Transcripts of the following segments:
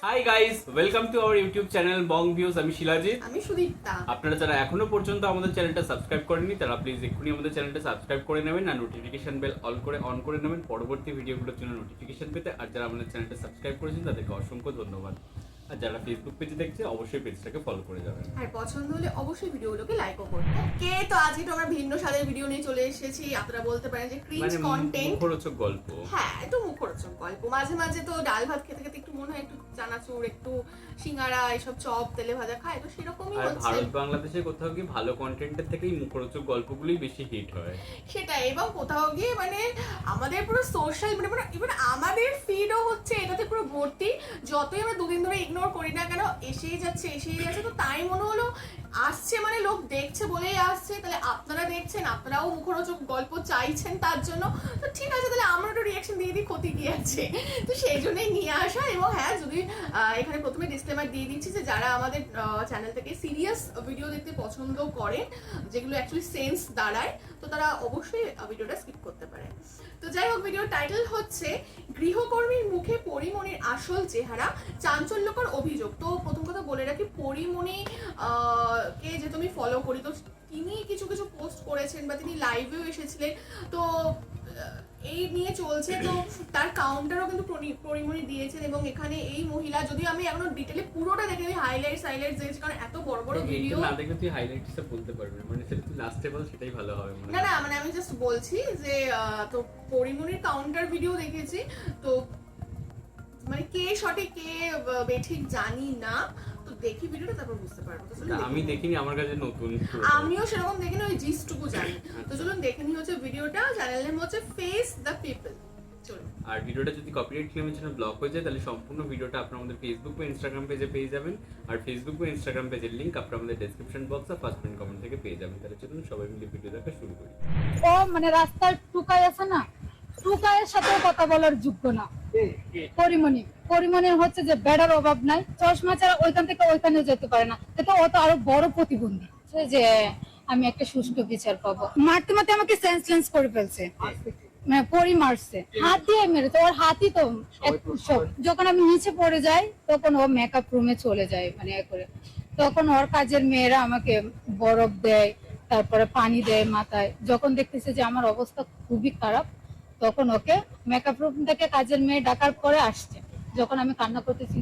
Hi guys, welcome to our YouTube channel Bong views. আমি শিলাজিৎ। আমি সুদীপ্তা। আপনারা যারা এখনো পর্যন্ত আমাদের চ্যানেলটা সাবস্ক্রাইব করেননি তারা প্লিজ এক্ষুনি আমাদের চ্যানেলটা সাবস্ক্রাইব করে নেবেন আর নোটিফিকেশন বেল অন করে নেবেন পরবর্তী ভিডিওগুলোর জন্য নোটিফিকেশন পেতে। আর যারা আমাদের চ্যানেলটা সাবস্ক্রাইব করেছেন তাদেরকে অসংখ্য ধন্যবাদ। আর যারা ফেসবুক পেজে দেখছে অবশ্যই পেজটাকে ফলো করে যাবেন। আর পছন্দ হলে অবশ্যই ভিডিওগুলোকে লাইকও করবেন। ওকে, তো আজকে তো আমরা ভিন্ন স্বাদের ভিডিও নিয়ে চলে এসেছি। আপনারা বলতে পারেন যে ক্রিঞ্জ কন্টেন্ট, মুখরোচক গল্প। হ্যাঁ, একটু মুখরোচক গল্প। মাঝে মাঝে তো ডাল ভাত খেতে খেতে একটু মনে হয় একটু চানাচুর, একটু সিঙ্গারা, এসব চপ, তেলে ভাজা খায়, তো সেরকমই আর হচ্ছে। ভারত বাংলাদেশে কোথাও কি ভালো কন্টেন্টের থেকেই মুখরোচক গল্পগুলোই বেশি হিট হয় সেটাই। এবং কোথাও গিয়ে মানে আমাদের পুরো সোশ্যাল মিডিয়া, ইভেন আমাদের ফিডও হচ্ছে এটাতে পুরো ভর্তি। যতই আমরা দুদিন ধরে ইগনোর করি না কেন, এসেই যাচ্ছে। তো তাই মনে হলো আসছে মানে লোক দেখছে বলেই আসছে, তাহলে আপনারা দেখছেন, আপনারাও মুখরোচক গল্প চাইছেন তার জন্য, তো ঠিক আছে, তাহলে আমরা একটু রিয়াকশন দিয়ে দিই, ক্ষতি কি আছে। তো সেই জন্যই নিয়ে আসা। এবং হ্যাঁ, যদি এখানে প্রথমে ডিসক্লেমার দিয়ে দিচ্ছি যে যারা আমাদের চ্যানেল থেকে সিরিয়াস ভিডিও দেখতে পছন্দ করেন, যেগুলো অ্যাকচুয়ালি সেন্স দাঁড়ায়, তো তারা অবশ্যই ভিডিওটা স্কিপ করতে পারে। তো যাই হোক, ভিডিওর টাইটেল হচ্ছে গৃহকর্মীর মুখে পরিমণির আসল চেহারা, চাঞ্চল্যকর অভিযোগ। তো প্রথম কথা বলে রাখি, পরিমণি কে যে তুমি ফলো করি, তো তিনি কিছু কিছু পোস্ট করেছেন বা তিনি লাইভেও এসেছিলেন, তো এই নিয়ে চলছে। তো তার কাউন্টারও কিন্তু পরিমণি দিয়েছেন। এবং এখানে এই মহিলা, যদিও আমি এখনো ডিটেলে পুরোটা দেখে হাইলাইটস দিয়েছি, কারণ এত বড় বড় ভিডিও না দেখে তুই হাইলাইটসটা বলতে পারবি না, মানে সেটা তুই লাস্টে বল, সেটাই ভালো হবে। না না, মানে আমি জাস্ট বলছি যে তো পরিমণির কাউন্টার ভিডিও দেখেছি, তো মানে কে সঠিক কে বেঠিক জানি না, তো দেখি ভিডিওটা তারপর বুঝতে পারবো। তো চলুন, আমি দেখিনি, আমার কাছে নতুন, আমিও সেরকম দেখিনি, ওই জিস্টুকু জানি। তো চলুন দেখে নিই হচ্ছে ভিডিওটা। চ্যানেল নেম হচ্ছে ফেস দ্য পিপল। চলুন। আর ভিডিওটা যদি কপিরাইট ক্লেমের জন্য ব্লক হয়ে যায় তাহলে সম্পূর্ণ ভিডিওটা আপনারা আমাদের ফেসবুক বা ইনস্টাগ্রাম পেজে পেয়ে যাবেন। আর ফেসবুক বা ইনস্টাগ্রাম পেজের লিংক আপনারা আমাদের ডেসক্রিপশন বক্স আর ফার্স্ট পিন কমেন্ট থেকে পেয়ে যাবেন। তাহলে চলুন সবাই মিলে ভিডিও দেখা শুরু করি। ও মানে রাস্তার টুকাই আছে না, টুকাইয়ের সাথে কথা বলার যোগ্য না। পরিমণির হচ্ছে যে বেড়ার অভাব নাই, চশমা ছাড়া ওইখান থেকে ওইখানে যেতে পারে না, এটা ও তো আরো বড় প্রতিবন্ধী যে আমি একটা সুষ্ঠু বিচার পাবো। মারতে মারতে আমাকে সেন্সলেস করে ফেলছে, মানে পরি মারছে, হাত দিয়ে মেরেছে। ওর হাতই তো যখন আমি নিচে পড়ে যাই তখন ও মেকআপ রুমে চলে যায়, মানে করে তখন ওর কাজের মেয়েরা আমাকে বরফ দেয়, তারপরে পানি দেয় মাথায়। যখন দেখতেছে যে আমার অবস্থা খুবই খারাপ, তখন ওকে মেকআপ রুম থেকে কাজের মেয়ে ডাকার পরে আসছে। যখন আমি কান্না করতেছি,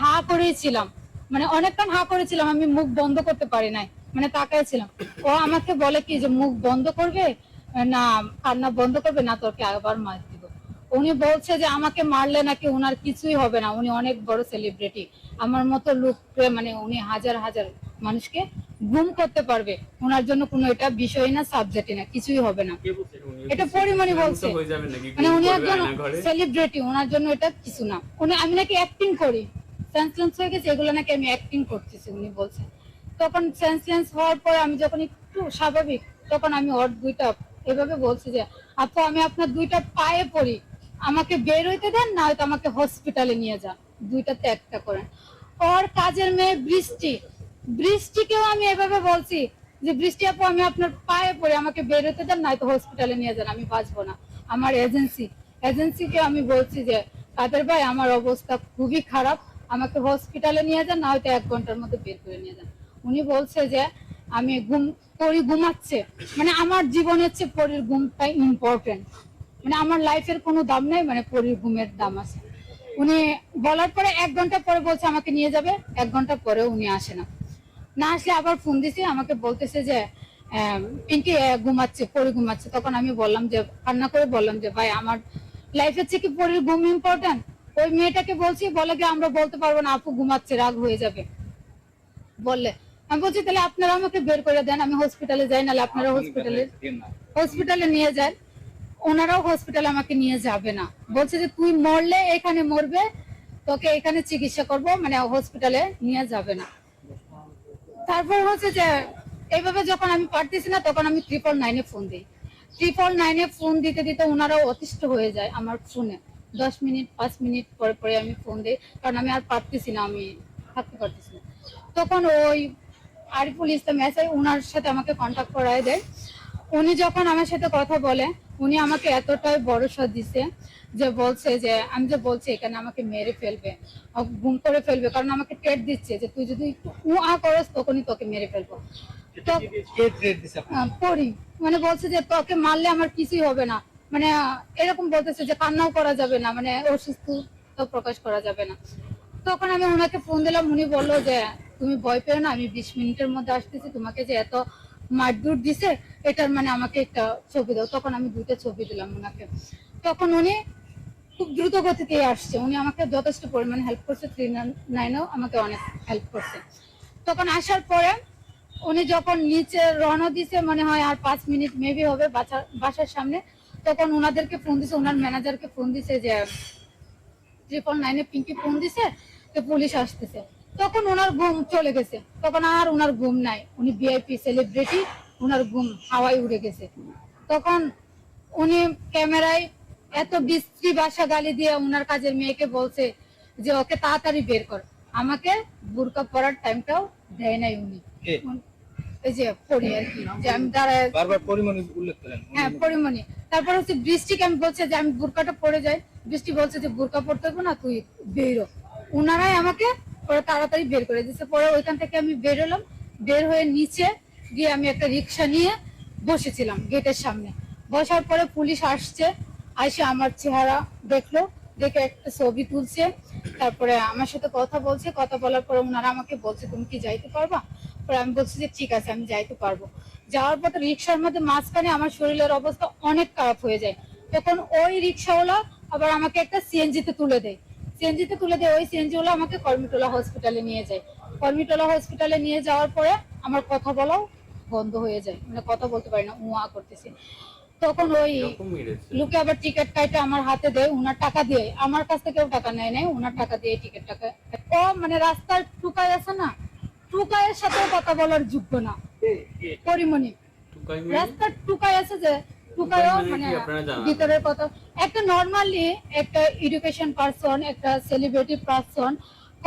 হা করেছিলাম, মানে অনেকক্ষণ হা করেছিলাম, আমি মুখ বন্ধ করতে পারি নাই, মানে তাকাইছিলাম। ও আমাকে বলে কি যে মুখ বন্ধ করবে না কান্না বন্ধ করবে না, তোকে আবার মার দিব। উনি বলছে যে আমাকে মারলে নাকি ওনার কিছুই হবে না, উনি অনেক বড় সেলিব্রিটি, আমার মতো লোককে মানে উনি হাজার হাজার মানুষকে গুম করতে পারবে, ওনার জন্য কোনো এটা বিষয় না, সাবজেক্টই না, কিছুই হবে না। এটা পরিমণি বলছে, মানে উনি একজন সেলিব্রিটি, ওনার জন্য এটা কিছু না। উনি আমি নাকি অ্যাক্টিং করি, সেন্সলেন্স হয়ে গেছে, এগুলো নাকি আমি অ্যাক্টিং করতেছি উনি বলছে। তখন সেন্সলেন্স হওয়ার পরে আমি যখন একটু স্বাভাবিক, তখন আমি ওর দুইটা এভাবে বলছি যে আপু আমি আপনার দুইটা পায়ে পড়ি, আমাকে বের হইতে দেন, না হয়তো আমাকে হসপিটালে নিয়ে যান, দুইটাতে একটা করেন। ওর কাজের মেয়ে বৃষ্টিকেও আমি এভাবে বলছি যে বৃষ্টি আপু আমি আপনার পায়ে পড়ে, আমাকে বের হতে দেন, নয়তো হসপিটালে নিয়ে যান, আমি বাঁচবো না। আমার এজেন্সিকে আমি বলছি যে কাদের ভাই আমার অবস্থা খুবই খারাপ, আমাকে হসপিটালে নিয়ে যান, না হয়তো 1 ঘন্টার মধ্যে বের করে নিয়ে যান। উনি বলছে যে আমি ঘুমাচ্ছে, মানে আমার জীবনের চেয়ে পরীর ঘুমটাই ইম্পর্টেন্ট, মানে আমার লাইফের কোনো দাম নাই, মানে পরীর ঘুমের দাম আছে। উনি বলার পরে 1 ঘন্টা পরে বলছে আমাকে নিয়ে যাবে, 1 ঘন্টা পরেও উনি আসে না। না আসলে আবার ফোন দিছি, আমাকে বলতেছে যে পিঙ্কি ঘুমাচ্ছে, পরি ঘুমাচ্ছে। তখন আমি বললাম যে কান্না করে বললাম যে ভাই আমার লাইফের চেয়ে কি পরির ঘুম ইম্পর্টেন্ট? ওই মেয়েটাকে বলছি, বলে কি আমরা বলতে পারবো না আপু ঘুমাচ্ছে, রাগ হয়ে যাবে বললে। আমি বলছি তাহলে আপনারা আমাকে বের করে দেন, আমি হসপিটালে যাই, নাহলে আপনারা হসপিটালে নিয়ে যান। ওনারাও হসপিটালে আমাকে নিয়ে যাবে না, বলছে যে তুই মরলে এখানে মরবে, তোকে এখানে চিকিৎসা করব, মানে হসপিটালে নিয়ে যাবে না। তারপর হচ্ছে যে এইভাবে যখন আমি পারতেছি না, তখন আমি 999-এ ফোন দিই। 999-এ ফোন দিতে দিতে ওনারাও অতিষ্ঠ হয়ে যায় আমার ফোনে। 10 মিনিট 5 মিনিট পরে পরে আমি ফোন দিই, কারণ আমি আর পারতেছি না, আমি থাকতে পারতেছি না। তখন ওই আরিফুল ইসলাম এসআই ওনার সাথে আমাকে কন্ট্যাক্ট করায় দেয়। উনি যখন আমার সাথে কথা বলে, উনি আমাকে এতটাই ভরসা দিছে যে বলছে যে আমি যে বলছি এখানে আমাকে মেরে ফেলবে, গুম করে ফেলবে, কারণ আমাকে ট্রেট দিচ্ছে যে তুই যদি একটু করস তখনই তোকে মেরে ফেলবো। তো পড়ি মানে বলছে যে তোকে মারলে আমার কিছুই হবে না, মানে এরকম বলতেছে যে কান্নাও করা যাবে না, মানে অসুস্থ তো প্রকাশ করা যাবে না। তখন আমি ওনাকে ফোন দিলাম, উনি বললো যে তুমি ভয় পেও না, আমি 20 মিনিটের মধ্যে আসতেছি, তোমাকে যে এত মারধর দিছে এটার মানে আমাকে একটা ছবি দাও। তখন আমি 2টা ছবি দিলাম ওনাকে। তখন উনি খুব দ্রুত গতিতে আসছে, উনি আমাকে যথেষ্ট পরিমাণে হেল্প করছে, 399ও আমাকে অনেক হেল্প করছে। তখন আসার পরে উনি যখন নিচে রওনা দিছে মনে হয় আর 5 মিনিট মেবি হবে বাসার সামনে, তখন ওনাদেরকে ফোন দিছে, ওনার ম্যানেজারকে ফোন দিছে যে 999 পিঙ্কি ফোন দিছে তো পুলিশ আসতেছে। তখন ওনার ঘুম চলে গেছে, তখন আর ওনার ঘুম নাই, উনি ভিআইপি সেলিব্রিটি, ওনার ঘুম হাওয়ায় উড়ে গেছে। তখন উনি ক্যামেরায় এত বিশ্রী ভাষা গালি দিয়ে ওনার কাজের মেয়েকে বলছে যে ওকে তাড়াতাড়ি বের কর, আমাকে বুরকা পরার টাইমটাও দেয় নাই উনি। এই যে পরি আর কি, যে আমি দাঁড়ায় বারবার পরিমণি উল্লেখ করেন। হ্যাঁ পরিমণি। তারপর হচ্ছে বৃষ্টিকে আমি বলছে যে আমি বুরকাটা পরে যাই, বৃষ্টি বলছে যে বুরকা পরতে হবে না, তুই বেরো। ওনারাই আমাকে পরে তাড়াতাড়ি বের করে দিচ্ছে। পরে ওইখান থেকে আমি বের হলাম, বের হয়ে নিচে গিয়ে আমি একটা রিক্সা নিয়ে বসেছিলাম গেটের সামনে। বসার পরে পুলিশ আসছে, এসে আমার চেহারা দেখলো, দেখে একটা ছবি তুলছে, তারপরে আমার সাথে কথা বলছে। কথা বলার পরে ওনারা আমাকে বলছে তুমি কি যাইতে পারবা? পরে আমি বলছি যে ঠিক আছে আমি যাইতে পারবো। যাওয়ার পথে রিক্সার মধ্যে মাঝখানে আমার শরীরের অবস্থা অনেক খারাপ হয়ে যায়। তখন ওই রিক্সাওয়ালা আবার আমাকে একটা সিএনজিতে তুলে দেয়, সিএনজিতে তুলে দেয়। ওই সিএনজিওয়ালা আমাকে কর্মীটোলা হসপিটালে নিয়ে যায়। কর্মীটোলা হসপিটালে নিয়ে যাওয়ার পরে আমার কথা বলাও বন্ধ হয়ে যায়, মানে কথা বলতে পারি না, করতেছি। তখন ওই লোকে আবার টিকিট কাটে আমার হাতে দেয়, ওনার টাকা দিয়ে, আমার কাছ থেকেও টাকা নেয় নাই, ওনার টাকা দিয়ে টিকিট টাকা। ও মানে রাস্তার টুকাই আছে না, টুকাইয়ের সাথেও কথা বলার যোগ্য না পরিমণি। রাস্তার টুকাই আছে যে টুকাইও মানে ভিতরের কথা। একটা নর্মালি একটা এডুকেশন পারসন, একটা সেলিব্রিটি পারসন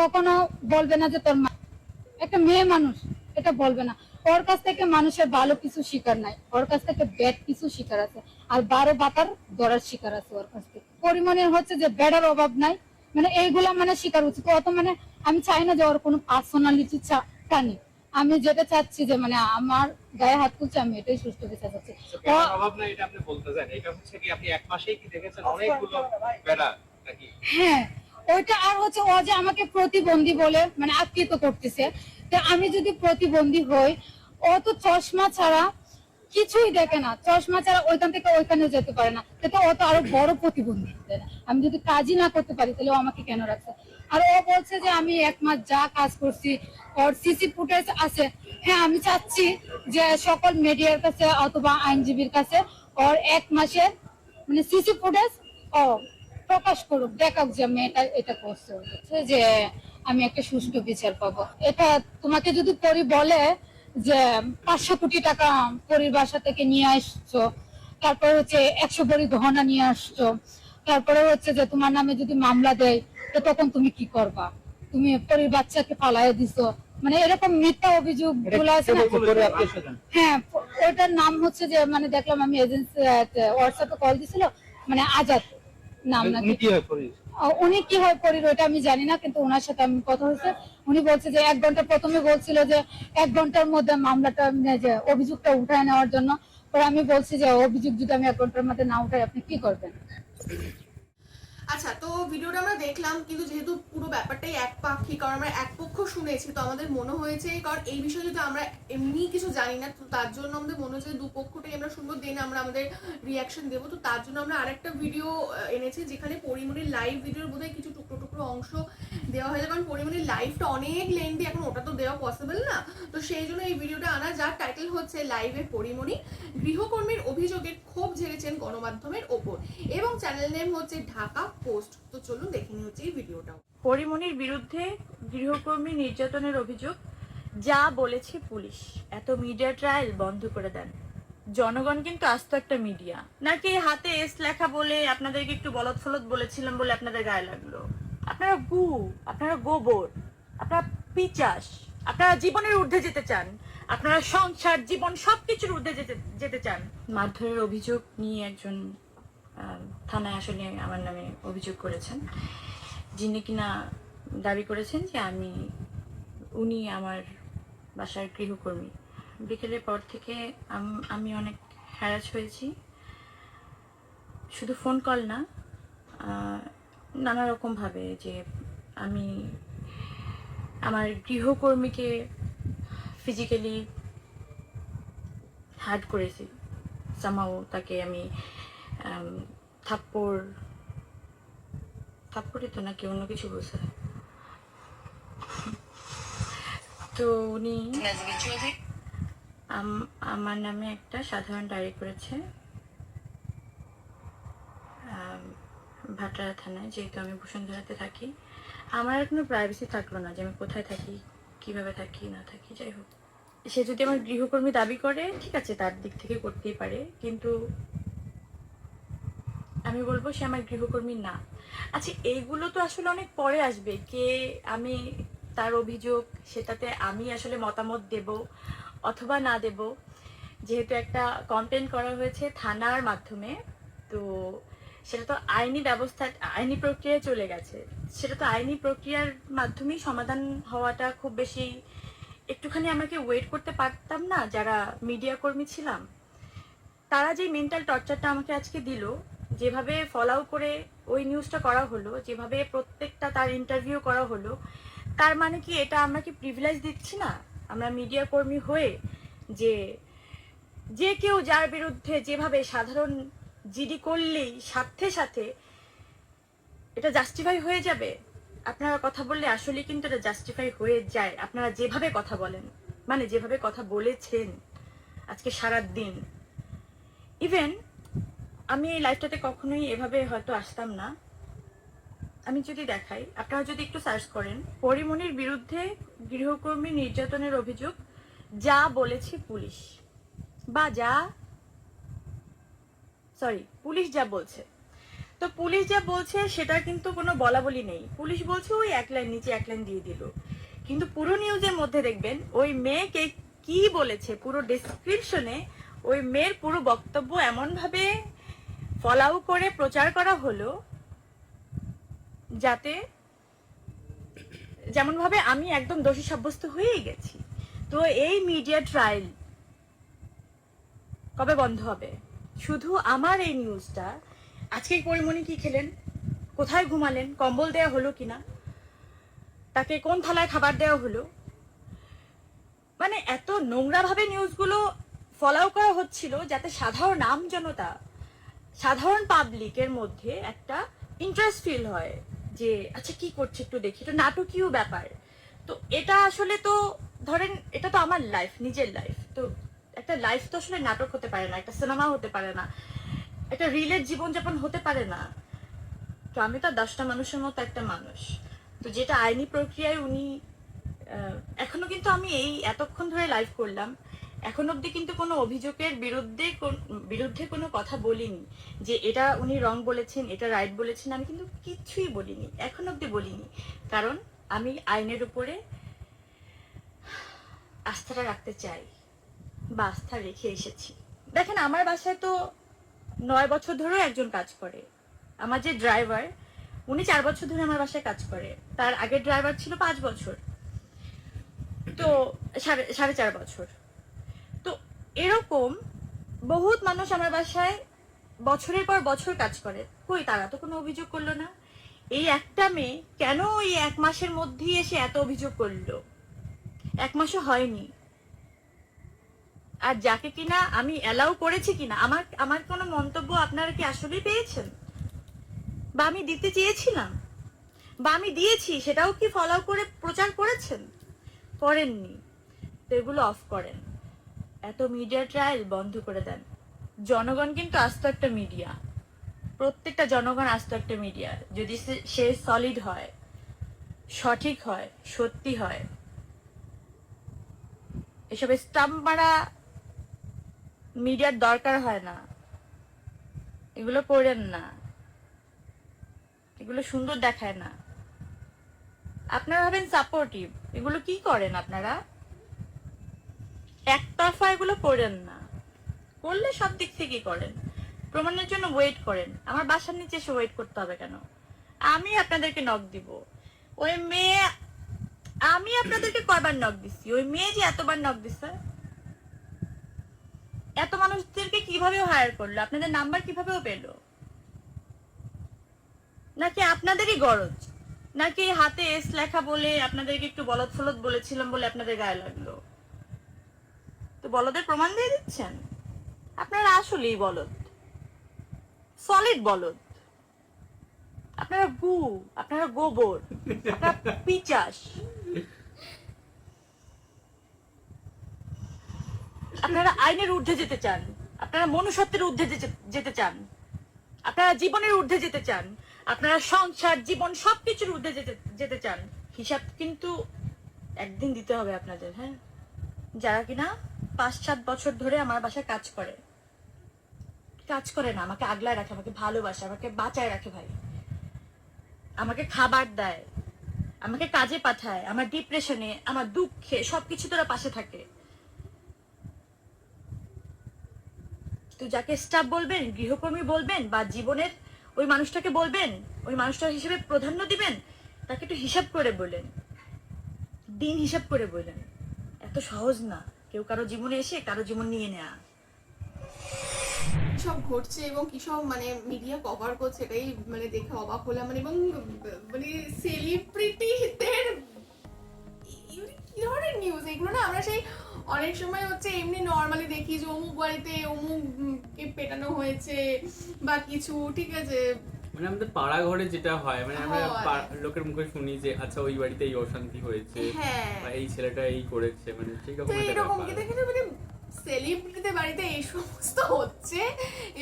কখনো বলবে না যে তোর একটা মেয়ে মানুষ, এটা বলবে না। ওর কাছ থেকে মানুষের ভালো কিছু শিকার নাই, ওর কাছ থেকে ব্যাড কিছু শিকার আছে, আর 12 বাতার ধরার শিকার আছে ওর কাছ থেকে। পরিমাণের হচ্ছে যে ব্যাডার অভাব নাই, মানে এইগুলা মানে শিকার উচিত। অত মানে আমি চাই না যে ওর কোনো পার্সোনালিটি টানি, আমি যেটা চাচ্ছি যে মানে আমার গায়ে হাত তুলছে, আমি এটাই সুষ্ঠু বিচার চাচ্ছি। অভাব না এটা আপনি বলতে চান, এটা হচ্ছে কি আপনি এক মাসেই কি দেখেছেন অনেকগুলো বেড়া নাকি? হ্যাঁ ওইটা। আর হচ্ছে ও যে আমাকে প্রতিবন্ধী বলে মানে আখ্যায়িত করতেছে, তো আমি যদি প্রতিবন্ধী হই, ও তো চশমা ছাড়া কিছুই দেখে না, চশমা ছাড়া ওইখান থেকে ওইখানে যেতে পারে না, তো ও তো আরো বড় প্রতিবন্ধী। আমি যদি কাজই না করতে পারি তাহলে ও আমাকে কেন রাখছে? আর ও বলছে যে আমি 1 মাস যা কাজ করছি ওর সিসি ফুটেজ আছে। হ্যাঁ আমি চাচ্ছি যে সকল মিডিয়ার কাছে অথবা আইনজীবীর কাছে ওর 1 মাসের মানে সিসি ফুটেজ ও প্রকাশ করুক, দেখাক যে মেয়েটা এটা করছে, যে আমি একটা সুষ্ঠু বিচার পাবো। এটা তোমাকে যদি পরি বলে যে 500 কোটি টাকা পরির বাসা থেকে নিয়ে আসছো, তারপরে হচ্ছে 100 ভরি গহনা নিয়ে আসছো, তারপরে হচ্ছে যে তোমার নামে যদি মামলা দেয় তো তখন তুমি কি করবা? তুমি পরির বাচ্চাকে পালায় দিছো, মানে এরকম মিথ্যা অভিযোগ গুলো আছে না। হ্যাঁ ওটার নাম হচ্ছে যে মানে দেখলাম আমি এজেন্সি হোয়াটসঅ্যাপে কল দিছিল, মানে আজাদ নাম নাকি। উনি কি হয় পরির ওইটা আমি জানি না, কিন্তু ওনার সাথে আমি কথা হয়েছে। উনি বলছে যে 1 ঘন্টা, প্রথমে বলছিল যে 1 ঘন্টার মধ্যে মামলাটা যে অভিযোগটা উঠায় নেওয়ার জন্য। পরে আমি বলছি যে অভিযোগ যদি আমি 1 ঘন্টার মধ্যে না উঠাই আপনি কি করবেন? আচ্ছা, তো ভিডিওটা আমরা দেখলাম, কিন্তু যেহেতু পুরো ব্যাপারটাই একপাক্ষিক, কারণ আমরা এক পক্ষ শুনেছি, তো আমাদের মনে হয়েছে, কারণ এই বিষয়ে যদি আমরা এমনি কিছু জানি না, তো তার জন্য আমাদের মনে হয়েছে দুপক্ষটাই আমরা শুনবো, দেন আমরা আমাদের রিয়াকশন দেবো। তো তার জন্য আমরা আরেকটা ভিডিও এনেছি, যেখানে পরিমণির লাইভ ভিডিওর বোধহয় কিছু টুকরো টুকরো অংশ দেওয়া হয়েছে, কারণ পরিমণির লাইভটা অনেক লেন্দি, এখন ওটা তো দেওয়া পসিবল না। তো সেই জন্য এই ভিডিওটা আনা, যার টাইটেল হচ্ছে লাইভে পরিমণি গৃহকর্মীর অভিযোগের ক্ষোভ ঝেড়েছেন গণমাধ্যমের ওপর, এবং চ্যানেল নেম হচ্ছে ঢাকা পোস্ট। তো চলুন দেখে নিই হচ্ছে এই ভিডিওটা। পরিমণির বিরুদ্ধে গৃহকর্মী নির্যাতনের অভিযোগ, যা বলেছে পুলিশ, এত মিডিয়া ট্রায়াল বন্ধ করে দেন। জনগণ কিন্তু আস্ত একটা মিডিয়া নাকি? হাতে এস লেখা বলে আপনাদেরকে একটু বলদ ফলদ বলেছিলাম বলে আপনাদের গায়ে লাগলো? আপনারা আপনারা গোবর, আপনারা পিচাস, আপনারা জীবনের ঊর্ধ্বে যেতে চান, আপনারা সংসার জীবন সবকিছুর ঊর্ধ্বে যেতে চান। মারধরের অভিযোগ নিয়ে একজন থানায় আসলে আমার নামে অভিযোগ করেছেন, যিনি কিনা দাবি করেছেন যে উনি আমার বাসার গৃহকর্মী। বিকেলের পর থেকে আমি অনেক হ্যারাস হয়েছি, শুধু ফোন কল না, নানা রকমভাবে, যে আমি আমার গৃহকর্মীকে ফিজিক্যালি হার্ট করেছি, সামাও তাকে আমি থাপ্পড়ে তো নাকি অন্য কিছু বলছে। তো উনি আমার নামে একটা সাধারণ ডায়েরি করেছে ভাটারা থানায়, যেহেতু আমি বসুন্ধরাতে থাকি। আমার আর কোনো প্রাইভেসি থাকলো না যে আমি কোথায় থাকি, কিভাবে থাকি না থাকি। যাই হোক, সে যদি আমার গৃহকর্মী দাবি করে, ঠিক আছে, তার দিক থেকে করতেই পারে, কিন্তু আমি বলবো সে আমার গৃহকর্মী না। আচ্ছা, এইগুলো তো আসলে অনেক পরে আসবে, কে আমি তার অভিযোগ সেটাতে আমি আসলে মতামত দেব অথবা না দেব। যেহেতু একটা কমপ্লেন করা হয়েছে থানার মাধ্যমে, তো সেটা তো আইনি ব্যবস্থা, আইনি প্রক্রিয়ায় চলে গেছে। সেটা তো আইনি প্রক্রিয়ার মাধ্যমেই সমাধান হওয়াটা খুব বেশি, একটুখানি আমাকে ওয়েট করতে পারতাম না? যারা মিডিয়া কর্মী ছিলাম, তারা যে মেন্টাল টর্চারটা আমাকে আজকে দিল, যেভাবে ফলো করে ওই নিউজটা করা হলো, যেভাবে প্রত্যেকটা তার ইন্টারভিউ করা হলো, তার মানে কি এটা আমরা কি প্রিভিলেজ দিচ্ছি না আমরা মিডিয়া কর্মী হয়ে, যে কেউ যার বিরুদ্ধে যেভাবে সাধারণ জিডি করলেই সাথে সাথে এটা জাস্টিফাই হয়ে যাবে? আপনারা কথা বললে আসলে কিন্তু এটা জাস্টিফাই হয়ে যায়, আপনারা যেভাবে কথা বলেন, মানে যেভাবে কথা বলেছেন আজকে সারা দিন। ইভেন আমি এই লাইফটাতে কখনোই এভাবে হয়তো আসতাম না। আমি যদি দেখাই, আপনারা যদি একটু সার্চ করেন, পরিমণির বিরুদ্ধে গৃহকর্মী নির্যাতনের অভিযোগ যা বলেছে পুলিশ, বা পুলিশ যা বলছে, তো পুলিশ যা বলছে সেটার কিন্তু কোনো বলা বলি নেই। পুলিশ বলছে ওই এক লাইন নিচে এক লাইন দিয়ে দিল, কিন্তু পুরো নিউজের মধ্যে দেখবেন ওই মেয়েকে কি বলেছে, পুরো ডেসক্রিপশনে ওই মেয়ের পুরো বক্তব্য এমন ভাবে ফলো করে প্রচার করা হলো, যাতে যেমন ভাবে আমি একদম দোষী সাব্যস্ত হয়েই গেছি। তো এই মিডিয়া ট্রায়াল কবে বন্ধ হবে? শুধু আমার এই নিউজটা, আজকে পরিমণি কি খেলেন, কোথায় ঘুমালেন, কম্বল দেওয়া হলো কিনা, তাকে কোন থালায় খাবার দেওয়া হলো, মানে এত নোংরা ভাবে নিউজগুলো ফলো করা হচ্ছিল, যাতে সাধারণ জনতা, সাধারণ পাবলিকের মধ্যে একটা ইন্টারেস্ট ফিল হয় যে আচ্ছা কি করছে একটু দেখি, এটা নাটকীয় ব্যাপার। তো এটা আসলে তো ধরেন এটা তো আমার লাইফ, নিজের লাইফ, তো একটা লাইফ তো আসলে নাটক হতে পারে না, একটা সিনেমা হতে পারে না, একটা রিলের জীবনযাপন হতে পারে না। তো আমি তো 10টা মানুষের মতো একটা মানুষ। তো যেটা আইনি প্রক্রিয়ায় উনি, এখনো কিন্তু আমি এই এতক্ষণ ধরে লাইভ করলাম, এখন অব্দি কিন্তু কোনো অভিযোগের বিরুদ্ধে কোনো কথা বলিনি যে এটা উনি রং বলেছেন, এটা রাইট বলেছেন, আমি কিন্তু কিচ্ছুই বলিনি, এখন অব্দি বলিনি। কারণ আমি আইনের উপরে আস্থাটা রাখতে চাই, বা আস্থা রেখে এসেছি। দেখেন, আমার বাসায় তো 9 বছর ধরেও একজন কাজ করে। আমার যে ড্রাইভার, উনি 4 বছর ধরে আমার বাসায় কাজ করে, তার আগের ড্রাইভার ছিল 5 বছর, তো 4.5 বছর। তো এরকম বহুত মানুষ আমার বাসায় বছরের পর বছর কাজ করে, কই তারা তো কোনো অভিযোগ করলো না। এই একটা মেয়ে কেন এই 1 মাসের মধ্যেই এসে এত অভিযোগ করলো? 1 মাসও হয়নি। আর যাকে কিনা আমি অ্যালাউ করেছি কিনা, আমার কোনো মন্তব্য আপনারা কি আসলেই পেয়েছেন, বা আমি দিতে চেয়েছিলাম, বা আমি দিয়েছি, সেটাও কি ফলো করে প্রচার করেছেন? করেননি। তো এগুলো অফ করেন, এত মিডিয়া ট্রায়াল বন্ধ করে দেন। জনগণ কিন্তু আস্ত একটা মিডিয়া, প্রত্যেকটা জনগণ আস্ত একটা মিডিয়া। যদি সে সলিড হয়, সঠিক হয়, সত্যি হয়, এসব স্টাম্প মারা মিডিয়ার দরকার হয় না। এগুলো করেন না, এগুলো সুন্দর দেখায় না। আপনারা ভাবেন সাপোর্টিভ, এগুলো কি করেন আপনারা? একতরফা এগুলো করেন না, করলে সব দিক থেকে করেন। প্রমাণের জন্য ওয়েট করেন। আমার বাসার নিচে এসে ওয়েট করতে হবে কেন? আমি আপনাদেরকে নক দিব। ওই মেয়ে, আমি আপনাদেরকে কয়বার নক দিচ্ছি? ওই মেয়ে যে এতবার নক দিচ্ছে, এত মানুষদেরকে কিভাবে হায়ার করলো? আপনাদের নাম্বার কিভাবেও পেলো? নাকি আপনাদেরই গরজ? নাকি হাতে এস লেখা বলে আপনাদেরকে একটু বলদ ফলদ বলেছিলাম বলে আপনাদের গায়ে লাগলো? তো বলদের প্রমাণ দিয়ে দিচ্ছেন? আপনারা আসলেই বলদ, সলিড বলদ। আপনারা গু, আপনারা গোবর, আপনারা পিচাস, আপনারা আইনের ঊর্ধ্বে যেতে চান, আপনারা মনুষ্যত্বের ঊর্ধ্বে যেতে চান, আপনারা জীবনের ঊর্ধ্বে যেতে চান, আপনারা সংসার জীবন সবকিছুর ঊর্ধ্বে যেতে চান। হিসাব কিন্তু একদিন দিতে হবে আপনাদের। হ্যাঁ, যারা কিনা 5-7 বছর ধরে আমার বাসায় কাজ করে না, আমাকে আগলায় রাখে, আমাকে ভালোবাসে, আমাকে বাঁচায় রাখে ভাই, আমাকে খাবার দেয়, আমাকে কাজে পাঠায়, আমার ডিপ্রেশনে, আমার দুঃখে সবকিছু তোরা পাশে থাকে। তো যাকে স্টাফ বলবেন, গৃহকর্মী বলবেন, বা জীবনের ওই মানুষটাকে বলবেন, ওই মানুষটার হিসেবে প্রাধান্য দিবেন, তাকে একটু হিসাব করে বলেন, দিন হিসাব করে বলেন। এত সহজ না কেউ কারো জীবনে এসে কারো জীবন নিয়ে নেয়া। সব ঘটছে এবং কি সব মানে মিডিয়া কভার করছে, এটাই মানে দেখে অবাক হলাম। মানে এবং মানে সেলিব্রিটিদের কি ধরনের নিউজ এগুলো না? আমরা সেই অনেক সময় হচ্ছে এমনি নর্মালি দেখি যে অমুক বাড়িতে অমুককে পেটানো হয়েছে বা কিছু, ঠিক আছে, মানে আমাদের পাড়া ঘরে যেটা হয়, মানে আমরা হয়। লোকের মুখে শুনি যে আচ্ছা ওই বাড়িতে এই অশান্তি হয়েছে, হ্যাঁ। বা এই ছেলেটা এই করেছে, মানে সেই তো রকম একটা এরকম ব্যাপার। কি দেখে মানে সেলিব্রিটিদের বাড়িতে এই সমস্ত হচ্ছে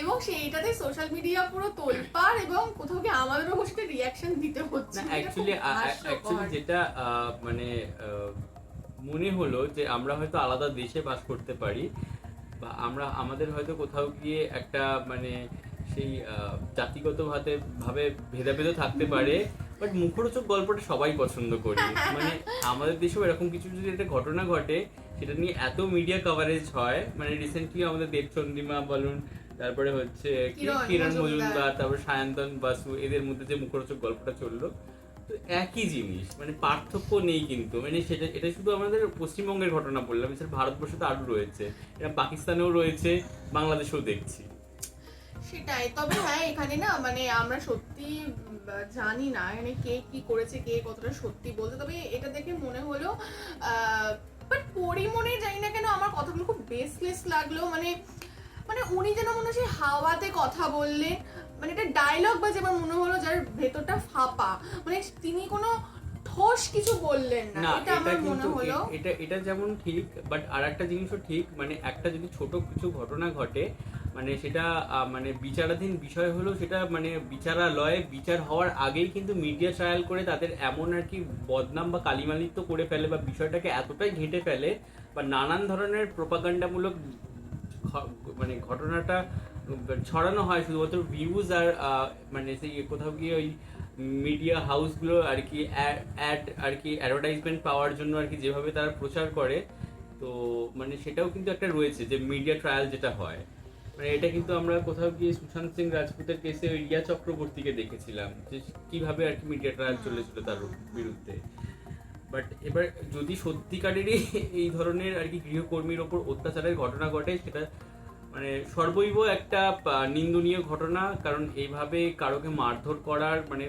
এবং সেইটাতে সোশ্যাল মিডিয়া পুরো তোলপাড় এবং কোথাও কি আমাদেরও বসে রিয়াকশন দিতে হচ্ছে। না অ্যাকচুয়ালি যেটা মানে মনে হলো যে আমরা হয়তো আলাদা দেশে বাস করতে পারি, বা আমরা আমাদের হয়তো কোথাও গিয়ে একটা মানে সেই জাতিগত ভাবে ভেদাভেদও থাকতে পারে, বাট মুখরোচক গল্পটা সবাই পছন্দ করি। মানে আমাদের দেশেও এরকম কিছু যদি একটা ঘটনা ঘটে, সেটা নিয়ে এত মিডিয়া কভারেজ হয়। মানে রিসেন্টলি আমাদের দেবচন্দ্রিমা বলুন, তারপরে হচ্ছে কিরণ মজুমদার, তারপরে সায়ন্তন বাসু, এদের মধ্যে যে মুখরোচক গল্পটা চললো, তো একই জিনিস, মানে পার্থক্য নেই কিন্তু। মানে এটা শুধু আমাদের পশ্চিমবঙ্গের ঘটনা বললাম, এছাড়া ভারতবর্ষে তো আরো রয়েছে, এটা পাকিস্তানেও রয়েছে, বাংলাদেশেও দেখছি। সেটাই। তবে হ্যাঁ, এখানে না মানে আমরা সত্যি জানি না এখানে কে কি করেছে, কে কতটা সত্যি বলতে। তবে এটা দেখে মনে হলো বাট পরিমণি জানি না কেন আমার কথাগুলো খুব বেসলেস লাগলো। মানে মানে উনি যেন মনে হয় হাওয়াতে কথা বললেন, মানে এটা ডায়লগ বা যেমন মনে হলো যার ভেতরটা ফাঁপা, মানে তিনি কোনো ঠোস কিছু বললেন না, না, এটা আমার মনে হলো। এটা যেমন ঠিক, বাট আর একটা জিনিসও ঠিক। মানে একটা যদি ছোট কিছু ঘটনা ঘটে, মানে সেটা মানে বিচারাধীন বিষয় হলো, সেটা মানে বিচারালয়ে বিচার হওয়ার আগেই কিন্তু মিডিয়া ট্রায়াল করে তাদের এমন আর কি বদনাম বা কালিমালিত্য করে ফেলে, বা বিষয়টাকে এতটাই ঘেঁটে ফেলে, বা নানান ধরনের প্রোপাগান্ডামূলক মানে ঘটনাটা ছড়ানো হয় শুধুমাত্র ভিউজ আর মানে সেই কোথাও গিয়ে ওই মিডিয়া হাউসগুলো আর কি অ্যাডভার্টাইজমেন্ট পাওয়ার জন্য আর কি যেভাবে তারা প্রচার করে। তো মানে সেটাও কিন্তু একটা রয়েছে যে মিডিয়া ট্রায়াল যেটা হয়, মানে এটা কিন্তু আমরা কোথাও গিয়ে সুশান্ত সিং রাজপুতের কেসে ওই রিয়া চক্রবর্তীকে দেখেছিলাম যে কিভাবে আর কি মিডিয়া ট্রায়াল চলেছিল তার বিরুদ্ধে। বাট এবার যদি সত্যিকারেরই এই ধরনের আর কি গৃহকর্মীর ওপর অত্যাচারের ঘটনা ঘটে, সেটা মানে সর্বৈব একটা নিন্দনীয় ঘটনা। কারণ এইভাবে কারোকে মারধর করার মানে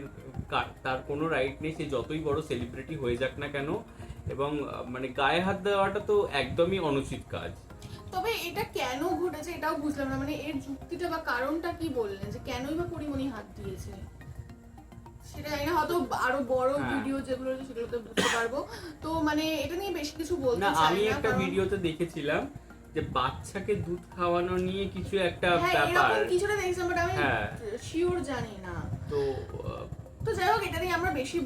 তার কোনো রাইট নেই, সে যতই বড় সেলিব্রিটি হয়ে যাক না কেন। এবং মানে গায়ে হাত দেওয়াটা তো একদমই অনুচিত কাজ। তবে এটা কেন ঘটেছে এটাও বুঝলাম না, মানে এর যুক্তিটা বা কারণটা কি বললেন যে কেনই বা পরিমণি হাত দিয়েছে, সেটা জানি না, হয়তো আরো বড় ভিডিও যেগুলো রয়েছে সেগুলোতে বুঝতে পারবো। তো মানে এটা নিয়ে বেশি কিছু বলতে না, চাই আমি না, একটা ভিডিওতে দেখেছিলাম যে বাচ্চাকে দুধ খাওয়ানো নিয়ে কিছু একটা হ্যাঁ ব্যাপার, এরকম কিছুটা দেখছিলাম, বাট আমি হ্যাঁ শিওর জানি না। তো তো যাই হোক, এটা নিয়ে আমরা বেশি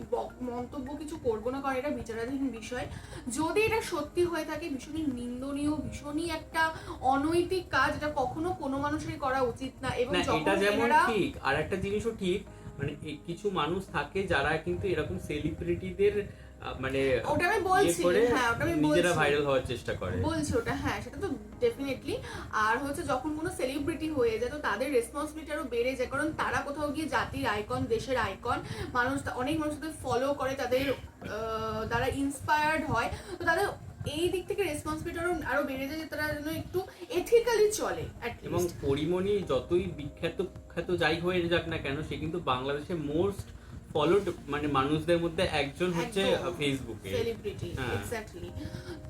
মন্তব্য কিছু করবো না, কারণ এটা বিচারাধীন বিষয়। যদি এটা সত্যি হয়ে থাকে, ভীষণই নিন্দনীয়, ভীষণই একটা অনৈতিক কাজ, এটা কখনো কোনো মানুষেরই করা উচিত না। এবং না, এটা যখন যেমন এরা ঠিক, আর একটা জিনিসও ঠিক, মানে কিছু মানুষ থাকে যারা কিন্তু এরকম সেলিব্রিটিদের মানে ওটা আমি বলছি, ইয়ে করে হ্যাঁ, ওটা আমি নিজেরা বলছি। ভাইরাল হওয়ার চেষ্টা করে। বলছি ওটা, হ্যাঁ সেটা তো ডেফিনেটলি। আর হচ্ছে যখন কোনো সেলিব্রিটি হয়ে যায় তো তাদের রেসপন্সিবিলিটি আরও বেড়ে যায়, কারণ তারা কোথাও গিয়ে জাতির আইকন, দেশের আইকন, অনেক মানুষ তাদের ফলো করে, তাদের দ্বারা ইন্সপায়ার্ড হয়, তো তাদের এই দিক থেকে রেসপন্সিবিলিটি আরো বেড়ে যায় যে তারা যেন একটু এথিক্যালি চলে at এবং least। পরিমণি যতই বিখ্যাত যাই হয়ে যাক না কেন, সে কিন্তু বাংলাদেশের মোস্ট ফলোড মানে মানুষদের মধ্যে একজন হচ্ছে ফেসবুকে সেলিব্রিটি, হ্যাঁ। এক্স্যাক্টলি।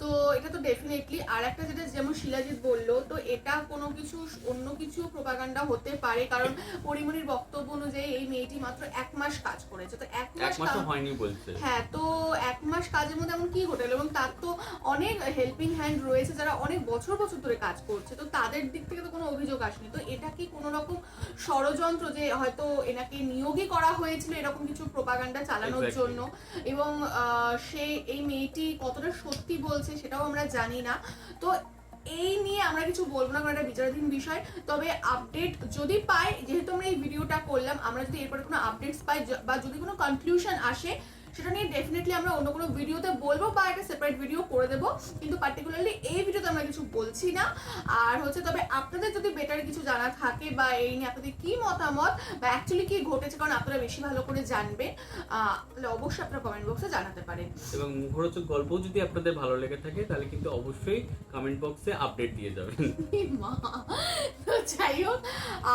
তো এটা তো ডেফিনেটলি। আর একটা যেটা যেমন শিলাজিৎ বললো, তো এটা কোনো কিছু অন্য কিছু প্রোপাগান্ডা হতে পারে, কারণ পরিমণির বক্তব্য অনুযায়ী এই মেয়েটি মাত্র 1 মাস কাজ করেছে, তো 1 এক মাসও মাস হয়নি বলছে। হ্যাঁ, তো 1 মাস কাজের মধ্যে এমন কি ঘটেল, এবং তার তো অনেক হেল্পিং হ্যান্ড রয়েছে যারা অনেক বছর বছর ধরে কাজ করছে, তো তাদের দিক থেকে তো কোনো অভিযোগ আসেনি। তো এটা কি কোনো রকম ষড়যন্ত্র যে হয়তো এনাকে নিয়োগই করা হয়েছিল এরকম কিছু প্রোপাগান্ডা চালানোর Exactly. জন্য, এবং সে এই মেয়েটি কতটা সত্যি বলছে সেটাও আমরা জানি না। তো এই নিয়ে আমরা কিছু বলবো না, কারণ এটা বিচারাধীন বিষয়। তবে আপডেট যদি পাই, যেহেতু আমরা এই ভিডিওটা করলাম, আমরা যদি এরপরে কোনো আপডেটস পাই বা যদি কোনো কনক্লুশন আসে, সেটা নিয়ে ডেফিনেটলি আমরা অন্য কোনো ভিডিওতে বলবো বা একটা সেপারেট ভিডিও করে দেবো, কিন্তু পার্টিকুলারলি এই ভিডিওতে আমরা কিছু বলছি না। আর হচ্ছে তবে আপনাদের যদি বেটার কিছু জানা থাকে বা এই নিয়ে আপনাদের কি মতামত বা অ্যাকচুয়ালি কি ঘটেছে, কারণ আপনারা বেশি ভালো করে জানবেন, তাহলে অবশ্যই আপনারা কমেন্ট বক্সে জানাতে পারেন। এবং মুখরোচক গল্প যদি আপনাদের ভালো লেগে থাকে তাহলে কিন্তু অবশ্যই কমেন্ট বক্সে আপডেট দিয়ে যাবেন। মা, তো যাই হোক,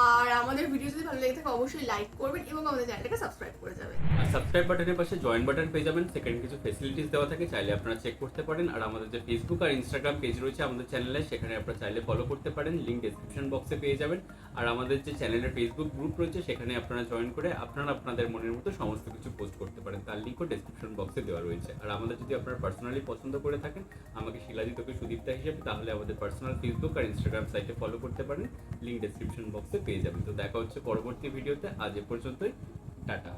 আর আমাদের ভিডিও যদি ভালো লেগে থাকে অবশ্যই লাইক করবেন এবং আমাদের চ্যানেলটাকে সাবস্ক্রাইব করে যাবেন। আর সাবস্ক্রাইব বাটনের পাশে জয়েন বাটন পেয়ে যাবেন, সেখানে কিছু ফেসিলিটিস দেওয়া থাকে, চাইলে আপনারা চেক করতে পারেন। আর আমাদের যে ফেসবুক আর ইনস্টাগ্রাম পেজ রয়েছে আমাদের চ্যানেলে, সেখানে আপনারা চাইলে ফলো করতে পারেন, লিঙ্ক ডেসক্রিপশন বক্সে পেয়ে যাবেন। আর আমাদের যে চ্যানেলের ফেসবুক গ্রুপ রয়েছে সেখানে আপনারা জয়েন করে আপনারা আপনাদের মনের মতো সমস্ত কিছু পোস্ট করতে পারেন, তার লিঙ্কও ডেসক্রিপশন বক্সে দেওয়া রয়েছে। আর আমাদের যদি আপনারা পার্সোনালি পছন্দ করে থাকেন আমাকে শিলাজিৎ ওকে সুদীপ্তা হিসেবে, তাহলে আমাদের পার্সোনাল ফেসবুক আর ইনস্টাগ্রাম সাইটে ফলো করতে পারেন, লিঙ্ক ডেসক্রিপশন বক্সে পেয়ে যাবেন। তো দেখা হচ্ছে পরবর্তী ভিডিওতে, আজ এ পর্যন্তই, টাটা।